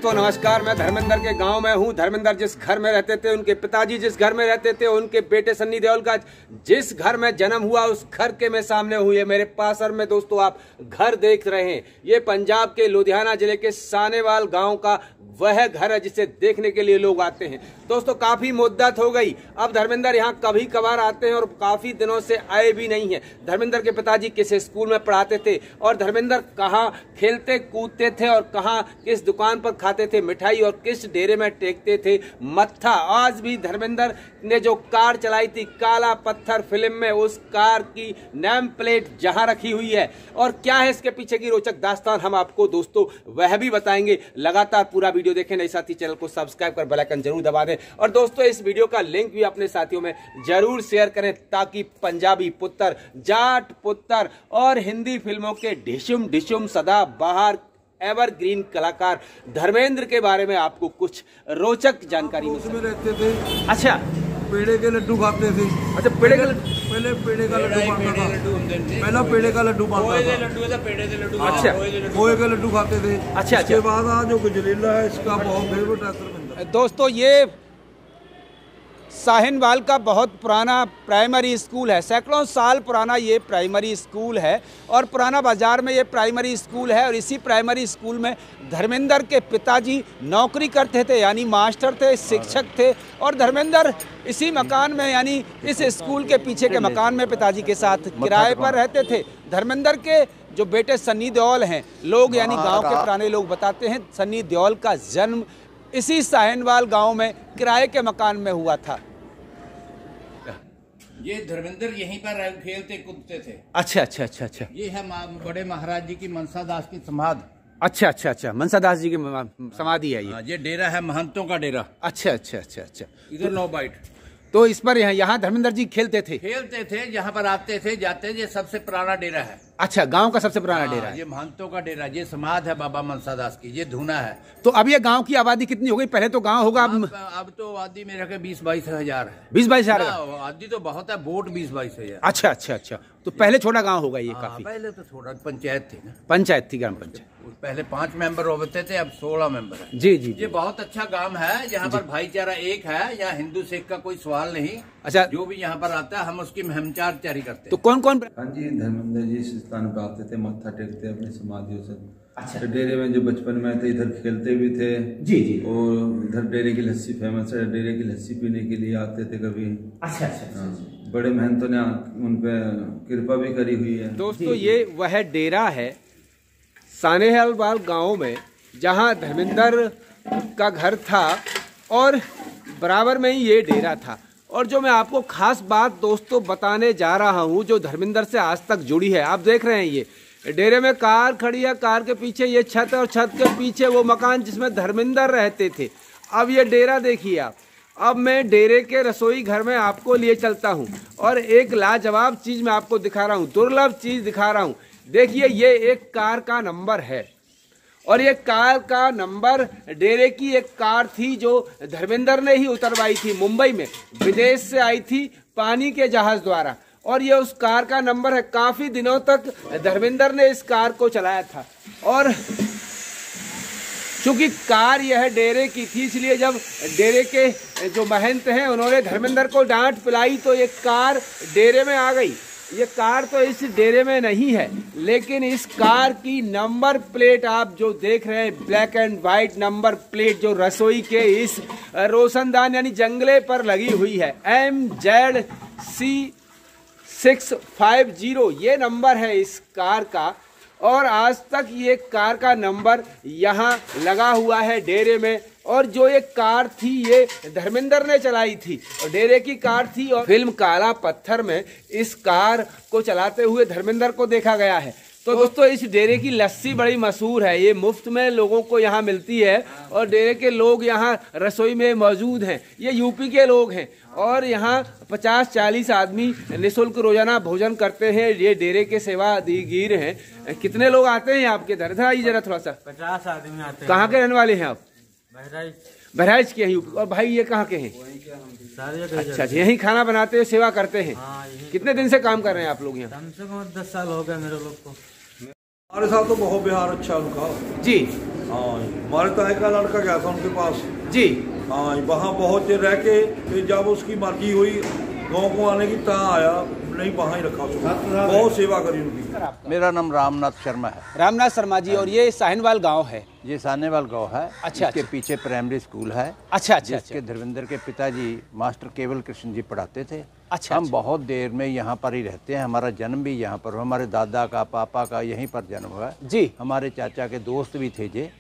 दोस्तों नमस्कार, मैं धर्मेंद्र के गांव में हूं। धर्मेंद्र जिस घर में रहते थे, उनके पिताजी जिस घर में रहते थे, उनके बेटे सन्नी देओल का जिस घर में जन्म हुआ, उस घर के मैं सामने हुई मेरे पासर में दोस्तों आप घर देख रहे हैं। ये पंजाब के लुधियाना जिले के सानेवाल गांव का वह घर है जिसे देखने के लिए लोग आते हैं। दोस्तों काफी मुद्दत हो गई, अब धर्मेंद्र यहाँ कभी कभार आते हैं और काफी दिनों से आए भी नहीं है। धर्मेंद्र के पिताजी किस स्कूल में पढ़ाते थे और धर्मेंद्र कहाँ खेलते कूदते थे और कहाँ किस दुकान पर खाते थे मिठाई और किस डेरे में टेकते थे मत्था। आज भी धर्मेंद्र ने जो कार चलाई थी काला पत्थर फिल्म में, उस कार की नेम प्लेट जहां रखी हुई है और क्या है इसके पीछे की रोचक दास्तान, हम आपको दोस्तों वह भी बताएंगे। लगातार पूरा वीडियो देखें, नए साथी चैनल को सब्सक्राइब कर बेल आइकन जरूर दबा दें और दोस्तों इस वीडियो का लिंक भी अपने साथियों में जरूर शेयर करें ताकि पंजाबी पुत्र, जाट पुत्र और हिंदी फिल्मों के ढिशुम ढिशुम सदा बहार एवरग्रीन कलाकार धर्मेंद्र के बारे में आपको कुछ रोचक जानकारी मिल सके। रहते थे। अच्छा, पेड़े के लड्डू खाते थे। अच्छा, पेड़े का पहले पेड़े का लड्डू बनता था। पहला पेड़े का लड्डू बनता था। अच्छा, खोए के लड्डू खाते थे। अच्छा, इसके बाद आज जो गजरेला है इसका बहुत फेवरेट है। दोस्तों ये साहिनवाल का बहुत पुराना प्राइमरी स्कूल है, सैकड़ों साल पुराना ये प्राइमरी स्कूल है और पुराना बाजार में ये प्राइमरी स्कूल है और इसी प्राइमरी स्कूल में धर्मेंद्र के पिताजी नौकरी करते थे, यानी मास्टर थे, शिक्षक थे और धर्मेंद्र इसी मकान में यानी इस स्कूल के पीछे के मकान में पिताजी के साथ किराए पर रहते थे। धर्मेंद्र के जो बेटे सन्नी देओल हैं, लोग यानी गाँव के पुराने लोग बताते हैं सन्नी देओल का जन्म इसी साहिनवाल गांव में किराए के मकान में हुआ था। ये धर्मेंद्र यहीं पर खेलते कूदते थे। अच्छा अच्छा अच्छा अच्छा, ये है बड़े महाराज जी की मनसा दास की समाधि। अच्छा अच्छा अच्छा, मनसा दास जी की समाधि है ये। ये डेरा है महंतों का डेरा। अच्छा अच्छा अच्छा अच्छा, इधर नो बाइट। तो इस पर यहाँ धर्मेंद्र जी खेलते थे यहाँ पर आते थे जाते। ये सबसे पुराना डेरा है। अच्छा, गांव का सबसे पुराना डेरा है। ये महंतों का डेरा, ये समाधि है बाबा मनसा दास की, ये धूना है। तो अब ये गांव की आबादी कितनी हो गई? पहले तो गांव होगा, अब तो आबादी मेरे के 20-22 हजार है। 20-22 हजार आबादी तो बहुत है, वोट 20-22 हजार। अच्छा अच्छा अच्छा, तो पहले छोटा गांव होगा ये काफी। पहले तो छोटा पंचायत थी ना, पंचायत थी, ग्राम पंचायत। पहले 5 मेंबर होते थे, अब 16 मेंबर है। जी जी, ये बहुत अच्छा गांव है, यहाँ पर भाईचारा एक है, यहाँ हिंदू सिख का कोई सवाल नहीं। अच्छा, जो भी यहाँ पर आता है हम उसकी महमचार जारी करते हैं। तो कौन कौन? हाँ जी, धर्मेंद्र जी इस स्थान पे आते थे, मत्था टेकते अपनी समाधियों से। अच्छा, डेरे में जो बचपन में थे इधर खेलते भी थे। जी जी, और इधर डेरे की लस्सी फेमस है, डेरे की लस्सी पीने के लिए आते थे कभी। अच्छा अच्छा, बड़े मेहनतों ने उन पे कृपा भी करी हुई है। दोस्तों ये वह डेरा है सानेवाल गांव में जहां धर्मेंद्र का घर था और बराबर में ही ये डेरा था। और जो मैं आपको खास बात दोस्तों बताने जा रहा हूं जो धर्मेंद्र से आज तक जुड़ी है, आप देख रहे हैं ये डेरे में कार खड़ी है, कार के पीछे ये छत और छत के पीछे वो मकान जिसमें धर्मेंद्र रहते थे। अब ये डेरा देखिए आप। अब मैं डेरे के रसोई घर में आपको लिए चलता हूं और एक लाजवाब चीज मैं आपको दिखा रहा हूं, दुर्लभ चीज दिखा रहा हूं। देखिए ये एक कार का नंबर है और ये कार का नंबर डेरे की एक कार थी जो धर्मेंद्र ने ही उतरवाई थी, मुंबई में विदेश से आई थी पानी के जहाज द्वारा और ये उस कार का नंबर है। काफी दिनों तक धर्मेंद्र ने इस कार को चलाया था और चूंकि कार यह डेरे की थी इसलिए जब डेरे के जो महंत हैं उन्होंने धर्मेंद्र को डांट पिलाई तो ये कार डेरे में आ गई। ये कार तो इस डेरे में नहीं है लेकिन इस कार की नंबर प्लेट आप जो देख रहे हैं, black and white number plate जो रसोई के इस रोशनदान यानी जंगले पर लगी हुई है, MZC650 ये नंबर है इस कार का। और आज तक ये कार का नंबर यहाँ लगा हुआ है डेरे में और जो ये कार थी ये धर्मेंद्र ने चलाई थी और डेरे की कार थी और फिल्म काला पत्थर में इस कार को चलाते हुए धर्मेंद्र को देखा गया है। तो दोस्तों इस डेरे की लस्सी बड़ी मशहूर है, ये मुफ्त में लोगों को यहाँ मिलती है और डेरे के लोग यहाँ रसोई में मौजूद हैं। ये यूपी के लोग हैं और यहाँ 50-40 आदमी निःशुल्क रोजाना भोजन करते हैं। ये डेरे के सेवादीगीर हैं। कितने लोग आते हैं आपके इधर? इधर आइए जरा थोड़ा सा। 50 आदमी आते हैं। कहाँ के रहने वाले हैं आप? बहराइच के हैं। और भाई ये कहाँ के हैं? अच्छा, यही खाना बनाते हैं, सेवा करते हैं। कितने दिन से काम कर रहे हैं आप लोग यहाँ? कम से कम 10 साल हो गए मेरे लोग को। हमारे साथ तो बहुत बिहार अच्छा उनका जी। हाँ, हमारे ताए का लड़का गया था उनके पास जी। हाँ, वहाँ बहुत देर रह के फिर जब उसकी मर्जी हुई गाँव को आने की तहाँ आया, नहीं वहाँ ही रखा उसको, बहुत सेवा करी उनकी। मेरा नाम रामनाथ शर्मा है। रामनाथ शर्मा जी, और ये साहिनवाल गांव है? ये सानेवाल गांव है। अच्छा, इसके अच्छा। पीछे प्राइमरी स्कूल है। अच्छा अच्छा जिसके धर्मेंद्र के पिताजी मास्टर केवल कृष्ण जी पढ़ाते थे। अच्छा, हम अच्छा। बहुत देर में यहाँ पर ही रहते हैं, हमारा जन्म भी यहाँ पर हुआ, हमारे दादा का पापा का यहीं पर जन्म हुआ है जी। हमारे चाचा के दोस्त भी थे जे,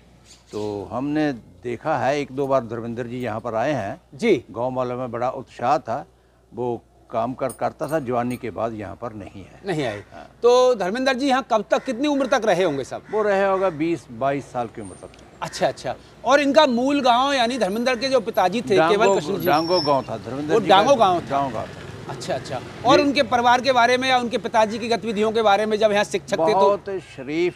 तो हमने देखा है 1-2 बार धर्मेंद्र जी यहाँ पर आए हैं जी। गाँव वालों में बड़ा उत्साह था, वो काम करता था, जवानी के बाद यहाँ पर नहीं है, नहीं आए। तो धर्मेंद्र जी यहाँ कब तक, कितनी उम्र तक रहे होंगे सब? वो रहे होगा 20-22 साल की उम्र तक। अच्छा अच्छा। और इनका मूल गांव यानी धर्मेंद्र के जो पिताजी थे केवल कृष्ण जी, डांगो गांव था धर्मेंद्र वो जी का, डांगो गांव था। गांव था। अच्छा अच्छा। और उनके परिवार के बारे में या उनके पिताजी की गतिविधियों के बारे में, जब यहाँ शिक्षक थे तो? बहुत शरीफ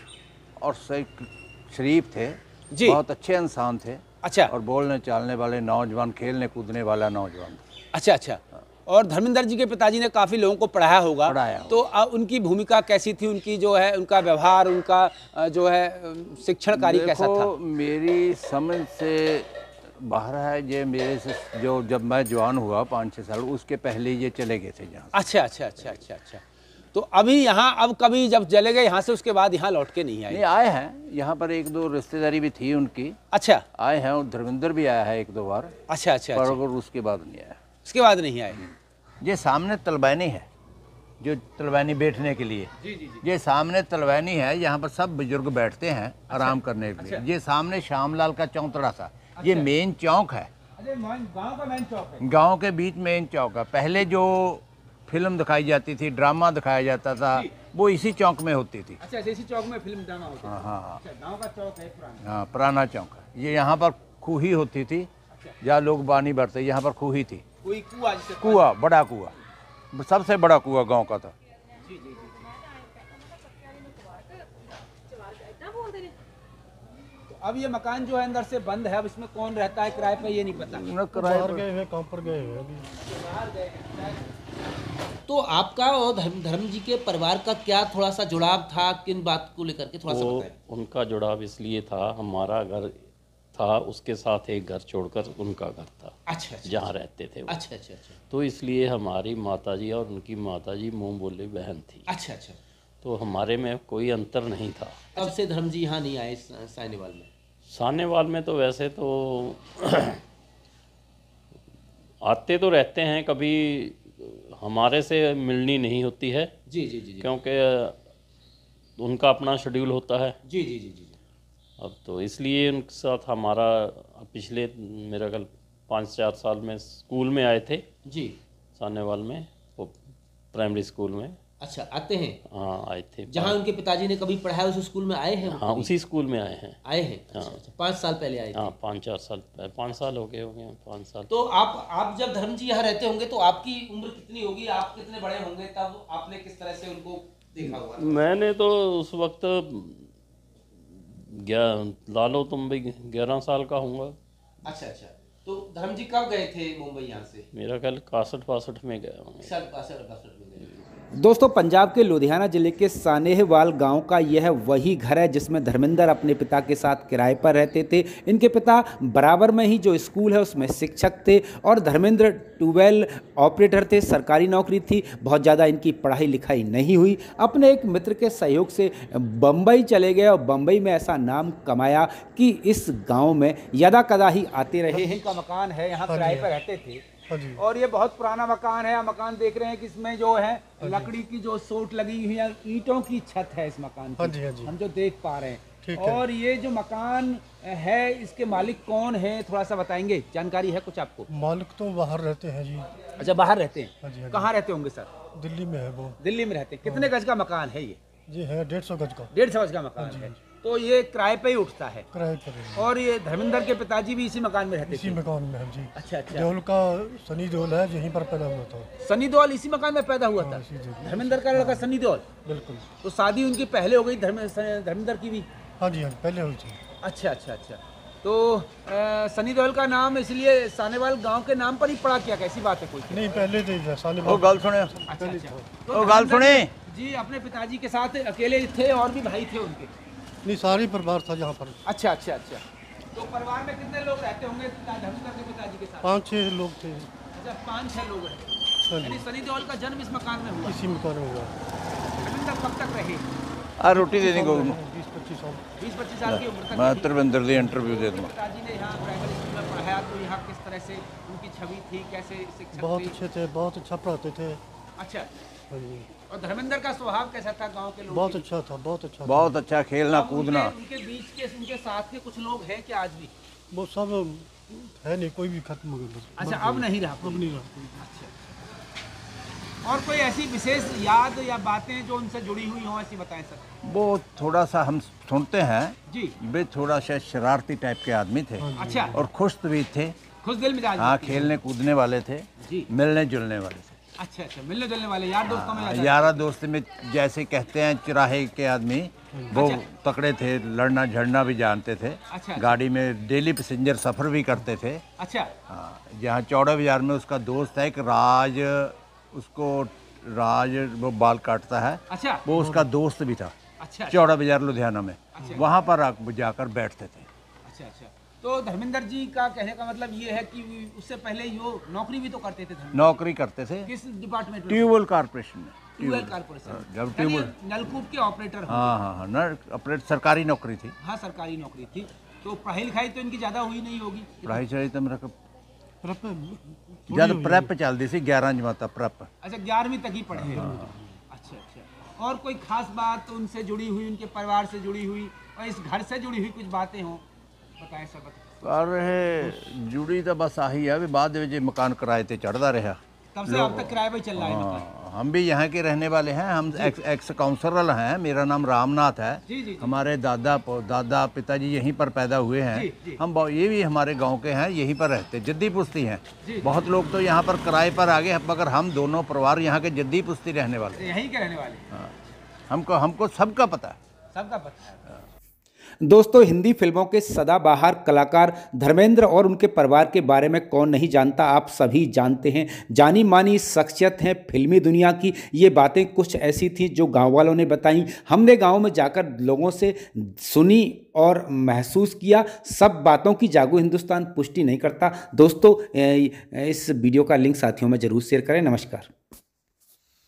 और शरीफ थे जी। बहुत अच्छे इंसान थे। अच्छा। और बोलने चालने वाले नौजवान, खेलने कूदने वाला नौजवान। अच्छा अच्छा। और धर्मेंद्र जी के पिताजी ने काफी लोगों को पढ़ाया होगा। तो उनकी भूमिका कैसी थी, उनकी जो है उनका व्यवहार, उनका जो है शिक्षण कार्य कैसा था? मेरी समझ से बाहर है ये, मेरे से जो जब मैं जवान हुआ 5-6 साल, उसके पहले ये चले गए थे यहाँ। अच्छा अच्छा अच्छा अच्छा अच्छा। तो अभी यहाँ, अब कभी जब चले गए यहाँ से, उसके बाद यहाँ लौट के नहीं आए? नहीं, आए हैं यहाँ पर, 1-2 रिश्तेदारी भी थी उनकी। अच्छा। आए हैं, और धर्मेंद्र भी आया है 1-2 बार। अच्छा अच्छा। पर उसके बाद नहीं आया। उसके बाद नहीं आए। ये सामने तलबैनी है, जो तलबैनी बैठने के लिए। जी जी जी। ये सामने तलबैनी है, यहाँ पर सब बुजुर्ग बैठते हैं आराम करने के लिए। ये सामने श्यामलाल का चौंतरा सा, ये मेन चौक है। गांव का मेन चौक है। गांव के बीच मेन चौक है। पहले जो फिल्म दिखाई जाती थी, ड्रामा दिखाया जाता था, वो इसी चौक में होती थी। अच्छा, इसी चौक में फिल्म ड्रामा होता है? हाँ। गांव का चौक है पुराना? हाँ, पुराना चौक है ये। यहाँ पर खूही होती थी, जहाँ लोग पानी भरते, यहाँ पर खूही थी। कोई कुआं? कुआं, बड़ा कुआं, सबसे बड़ा कुआं गांव का था। जी जी जी। तो अब ये मकान जो है अंदर से बंद है, अब इसमें कौन रहता है किराए पे, ये नहीं पता। किराए गए हुए, काम पर गए हुए अभी। तो आपका और धर्म जी के परिवार का क्या थोड़ा सा जुड़ाव था, किन बात को लेकर के थोड़ा सा बताएं? उनका जुड़ाव इसलिए था, हमारा घर था, उसके साथ एक घर छोड़कर उनका घर था। अच्छा। जहाँ रहते थे वो। अच्छा अच्छा अच्छा। तो इसलिए हमारी माताजी और उनकी माताजी मुंह बोले बहन थी। अच्छा अच्छा। तो हमारे में कोई अंतर नहीं था। तब से धर्म जी यहाँ नहीं आए सानेवाल में? सानेवाल में तो वैसे तो आते तो रहते हैं, कभी हमारे से मिलनी नहीं होती है। जी जी जी जी। क्योंकि उनका अपना शेड्यूल होता है। जी जी जी जी। अब तो इसलिए उनके साथ हमारा पिछले मेरा कल 5-4 साल में स्कूल में आए थे जी, सानेवाल में, वो प्राइमरी स्कूल में। अच्छा, आते हैं? हाँ, आए थे। जहाँ उनके पिताजी ने कभी पढ़ाया उस स्कूल में आए हैं? हाँ, उसी स्कूल में आए हैं। आए हैं? अच्छा, अच्छा, 5 साल पहले आए थे? हाँ, 5-4 साल, 5 साल हो गए होंगे, 5 साल। तो आप जब धर्म जी यहाँ रहते होंगे तो आपकी उम्र कितनी होगी, आप कितने बड़े होंगे, तब आपने किस तरह से उनको देखा होगा? मैंने तो उस वक्त लालो तुम भी 11 साल का हूँगा। अच्छा अच्छा। तो धर्म जी कब गए थे मुंबई यहाँ से? मेरा ख्याल 61-62 में गया हूँ। 61-62 में गए। दोस्तों, पंजाब के लुधियाना जिले के सानेहवाल गांव का यह वही घर है जिसमें धर्मेंद्र अपने पिता के साथ किराए पर रहते थे। इनके पिता बराबर में ही जो स्कूल है उसमें शिक्षक थे और धर्मेंद्र ट्यूबवेल ऑपरेटर थे, सरकारी नौकरी थी। बहुत ज़्यादा इनकी पढ़ाई लिखाई नहीं हुई। अपने एक मित्र के सहयोग से बम्बई चले गए और बम्बई में ऐसा नाम कमाया कि इस गाँव में यदा कदा ही आते रहे। इनका मकान है, यहाँ किराए पर रहते थे और ये बहुत पुराना मकान है। मकान देख रहे हैं कि इसमें जो है लकड़ी की जो सोट लगी हुई है, ईंटों की छत है इस मकान की, हम जो देख पा रहे हैं। और ये जो मकान है इसके मालिक कौन है, थोड़ा सा बताएंगे? जानकारी है कुछ आपको? मालिक तो बाहर रहते हैं जी। अच्छा, बाहर रहते हैं? कहाँ रहते होंगे सर? दिल्ली में है वो। दिल्ली में रहते हैं। कितने गज का मकान है ये? जी है 150 गज का। 150 गज का मकान है। तो ये किराए पे ही उठता है? किराए पर है। और ये धर्मेंद्र के पिताजी भी इसी मकान में रहते थे? इसी मकान में है जी। अच्छा अच्छा। देओल का सनी देओल है, यहीं पर पैदा हुआ था। सनी देओल इसी मकान में पैदा हुआ था? धर्मेंद्र का लड़का सनी देओल? बिल्कुल। तो शादी उनकी पहले हो गई धर्मेंद्र की भी? हाँ जी, हाँ पहले हुई थी। अच्छा अच्छा अच्छा। तो सनी देओल का नाम इसलिए सानेवाल गांव के नाम पर ही पड़ा, क्या कैसी बात है कोई? नहीं, पहले थे सानेवाल। वो गाल सुने। अच्छा अच्छा। वो गाल सुने जी अपने पिताजी के साथ अकेले थे और भी भाई थे उनके? नहीं सारी परिवार था यहाँ पर। अच्छा अच्छा अच्छा। तो परिवार में कितने लोग रहते होंगे धर्मेंद्र के पिताजी के साथ? 5-6 लोग थे। अच्छा 5-6 लोग हैं। हाँ यानी जी, सनी देओल का जन्म इस मकान में हुआ। इसी मकान में हुआ। धर्मेंद्र कब तक रहे? रोटी देने को 20-25 साल। 20-25 साल की उम्र तक मैं रही। धर्मेंद्र दी इंटरव्यू दे दूँगा। पिताजी ने यहाँ प्राइमरी स्कूल में पढ़ाया, तो यहाँ किस तरह से उनकी छवि थी, कैसे शिक्षक बहुत थे? अच्छे थे, बहुत अच्छा पढ़ाते थे। अच्छा। हाँ जी, और धर्मेंद्र का स्वभाव कैसा था गांव के लोग? बहुत अच्छा था, बहुत अच्छा था। बहुत अच्छा खेलना अब कूदना। उनके बीच के उनके साथ के कुछ लोग हैं क्या आज भी? वो सब है नहीं, कोई भी खत्म हो गया। अच्छा अब नहीं रहा कोई? अब नहीं रहा। अच्छा। और कोई ऐसी विशेष याद या बातें जो उनसे जुड़ी हुई हों, ऐसी बताएं सर। वो थोड़ा सा हम सुनते हैं, जी। वे थोड़ा सा शरारती टाइप के आदमी थे अच्छा। और खुश भी थे। खुश दिल मिजाज? हाँ, खेलने कूदने वाले थे, जी। मिलने जुलने वाले थे। अच्छा अच्छा, मिलने जुलने वाले यार दोस्तों में याद यारा दोस्त में जैसे कहते हैं चुराहे के आदमी, वो तकड़े थे, लड़ना झड़ना भी जानते थे। अच्छा। गाड़ी में डेली पैसेंजर सफ़र भी करते थे। अच्छा। हाँ, यहाँ चौड़ा बाजार में उसका दोस्त है एक राज, उसको राज वो बाल काटता है। अच्छा। वो उसका दोस्त भी था। अच्छा। चौड़ा बाजार लुधियाना में। वहाँ पर जाकर बैठते थे। अच्छा अच्छा। तो धर्मेंद्र जी का कहने का मतलब ये है कि उससे पहले वो नौकरी भी तो करते थे धर्मेंद्र? नौकरी करते थे किस डिपार्टमेंट में? ट्यूबवेल कारपोरेशन में। Tubewell corporation. जब ट्यूबवेल, नलकूप के ऑपरेटर हो? हाँ हाँ हाँ, न अपने सरकारी नौकरी थी। हाँ सरकारी नौकरी थी। तो पढ़ाई लिखाई तो इनकी ज़्यादा हुई नहीं होगी? पढ़ाई चढ़ाई तो मेरा प्रेप जब प्रेप चलती सी 11 जमाता प्रेप। अच्छा 11वीं तक ही पढ़े हैं। अच्छा अच्छा। और कोई खास बात उनसे जुड़ी हुई, उनके परिवार से जुड़ी हुई और इस घर से जुड़ी हुई कुछ बातें हों, बताएं सर। पर जुड़ी तो बस आही है भी बाद में मकान किराए ते चढ़ता रहा। तब से अब तक किराए पे चल रहा है मतलब? हम भी यहाँ के रहने वाले हैं, हम एक्स काउंसलर हैं। मेरा नाम रामनाथ है। जी, जी, जी। हमारे दादा पिताजी यहीं पर पैदा हुए हैं। जी, जी। हम ये भी हमारे गांव के हैं, यहीं पर रहते, जद्दी पुश्ती हैं। बहुत लोग तो यहाँ पर किराए पर आ गए, मगर हम दोनों परिवार यहाँ के जद्दी पुश्ती रहने वाले। यहीं के रहने वाले? हाँ, हमको सबका पता है। सबका पता है। दोस्तों, हिंदी फिल्मों के सदाबहार कलाकार धर्मेंद्र और उनके परिवार के बारे में कौन नहीं जानता, आप सभी जानते हैं। जानी मानी शख्सियत हैं फिल्मी दुनिया की। ये बातें कुछ ऐसी थी जो गांव वालों ने बताई, हमने गांव में जाकर लोगों से सुनी और महसूस किया। सब बातों की जागो हिंदुस्तान पुष्टि नहीं करता। दोस्तों, इस वीडियो का लिंक साथियों में ज़रूर शेयर करें। नमस्कार।